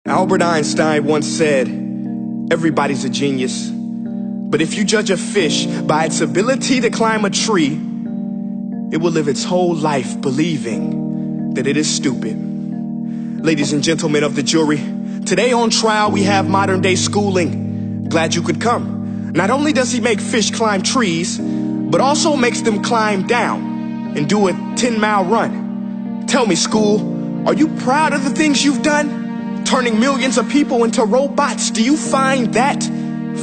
Albert Einstein once said, everybody's a genius, but if you judge a fish by its ability to climb a tree, it will live its whole life believing that it is stupid. Ladies and gentlemen of the jury, today on trial we have modern day schooling. Glad you could come. Not only does he make fish climb trees, but also makes them climb down and do a 10-mile run. Tell me, school, are you proud of the things you've done? Turning millions of people into robots, do you find that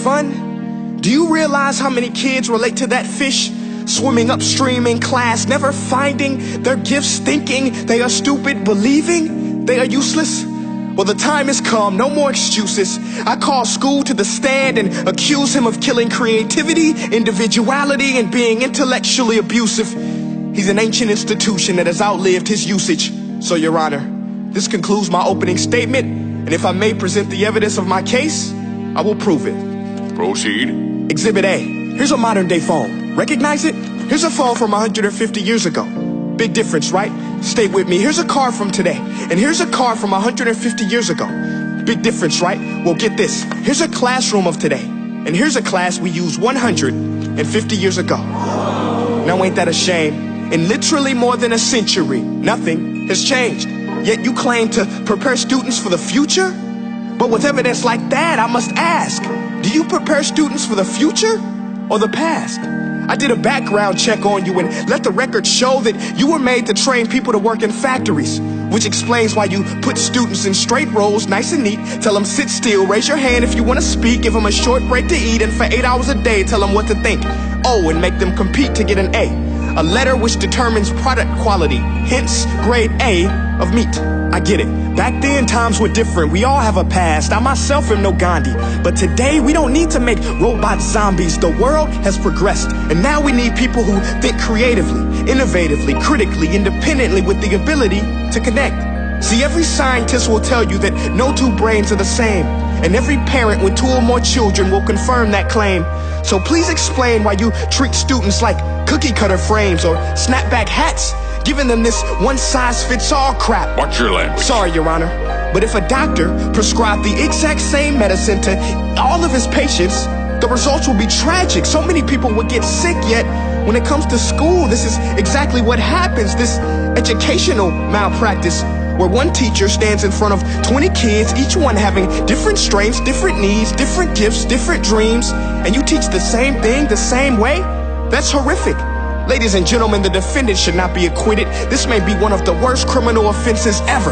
fun? Do you realize how many kids relate to that fish? Swimming upstream in class, never finding their gifts, thinking they are stupid, believing they are useless? Well, the time has come, no more excuses. I call school to the stand and accuse him of killing creativity, individuality, and being intellectually abusive. He's an ancient institution that has outlived his usage. So, Your Honor, this concludes my opening statement, and if I may present the evidence of my case, I will prove it. Proceed. Exhibit A. Here's a modern day phone. Recognize it? Here's a phone from 150 years ago. Big difference, right? Stay with me. Here's a car from today, and here's a car from 150 years ago. Big difference, right? Well, get this. Here's a classroom of today, and here's a class we used 150 years ago. Now ain't that a shame? In literally more than a century, nothing has changed. Yet you claim to prepare students for the future? But with evidence like that, I must ask, do you prepare students for the future or the past? I did a background check on you and let the record show that you were made to train people to work in factories, which explains why you put students in straight rows, nice and neat, tell them sit still, raise your hand if you want to speak, give them a short break to eat, and for 8 hours a day tell them what to think. Oh, and make them compete to get an A letter which determines product quality, hence grade A of meat. I get it. Back then, times were different. We all have a past. I myself am no Gandhi. But today, we don't need to make robot zombies. The world has progressed. And now we need people who think creatively, innovatively, critically, independently, with the ability to connect. See, every scientist will tell you that no two brains are the same. And every parent with 2 or more children will confirm that claim. So please explain why you treat students like cookie cutter frames or snapback hats, giving them this one-size-fits-all crap. Watch your language. Sorry, Your Honor, but if a doctor prescribed the exact same medicine to all of his patients, the results will be tragic. So many people would get sick, yet when it comes to school, this is exactly what happens. This educational malpractice, where one teacher stands in front of 20 kids, each one having different strengths, different needs, different gifts, different dreams, and you teach the same thing the same way? That's horrific. Ladies and gentlemen, the defendant should not be acquitted. This may be one of the worst criminal offenses ever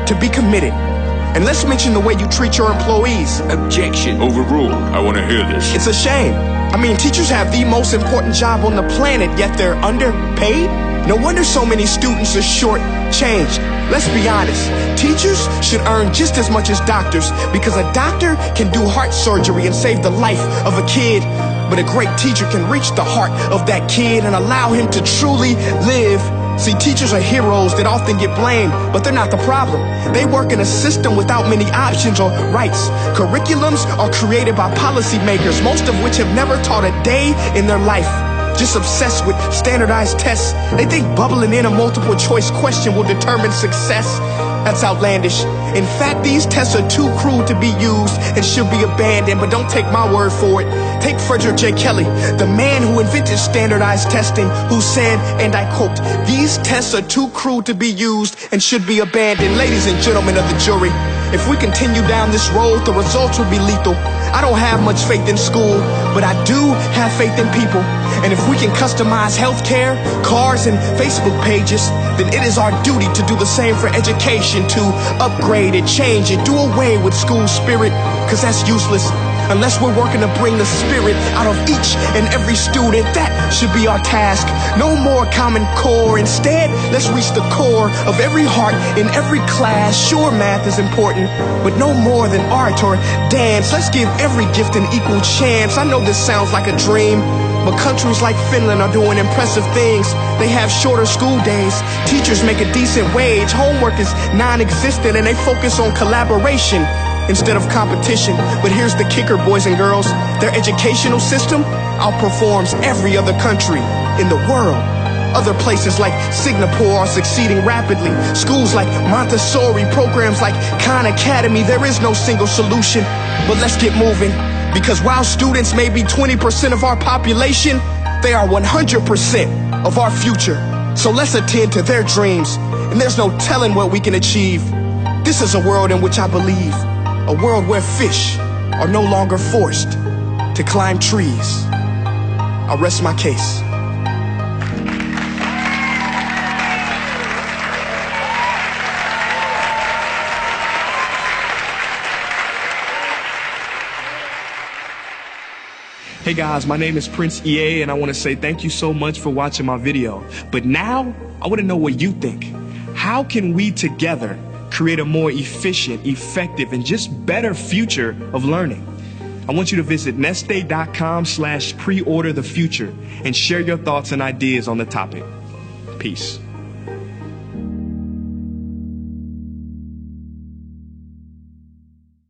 to be committed. And let's mention the way you treat your employees. Objection. Overruled. I want to hear this. It's a shame. I mean, teachers have the most important job on the planet, yet they're underpaid? No wonder so many students are short-changed. Let's be honest. Teachers should earn just as much as doctors, because a doctor can do heart surgery and save the life of a kid. But a great teacher can reach the heart of that kid and allow him to truly live. See, teachers are heroes that often get blamed, but they're not the problem. They work in a system without many options or rights. Curriculums are created by policymakers, most of which have never taught a day in their life. Just obsessed with standardized tests. They think bubbling in a multiple choice question will determine success. That's outlandish. In fact, these tests are too cruel to be used and should be abandoned, but don't take my word for it. Take Frederick J. Kelly, the man who invented standardized testing, who said, and I quote, "These tests are too cruel to be used and should be abandoned." Ladies and gentlemen of the jury, if we continue down this road, the results will be lethal. I don't have much faith in school, but I do have faith in people. And if we can customize healthcare, cars, and Facebook pages, then it is our duty to do the same for education, to upgrade it, change it, do away with school spirit, because that's useless. Unless we're working to bring the spirit out of each and every student, that should be our task. No more Common Core. Instead, let's reach the core of every heart in every class. Sure, math is important, but no more than art or dance. Let's give every gift an equal chance. I know this sounds like a dream, but countries like Finland are doing impressive things. They have shorter school days. Teachers make a decent wage. Homework is non-existent, and they focus on collaboration instead of competition. But here's the kicker, boys and girls. Their educational system outperforms every other country in the world. Other places like Singapore are succeeding rapidly. Schools like Montessori, programs like Khan Academy, there is no single solution. But let's get moving, because while students may be 20% of our population, they are 100% of our future. So let's attend to their dreams, and there's no telling what we can achieve. This is a world in which I believe, a world where fish are no longer forced to climb trees. I'll rest my case. Hey guys, my name is Prince EA, and I want to say thank you so much for watching my video. But now, I want to know what you think. How can we together create a more efficient, effective, and just better future of learning? I want you to visit nestday.com/preorderthefuture and share your thoughts and ideas on the topic. Peace.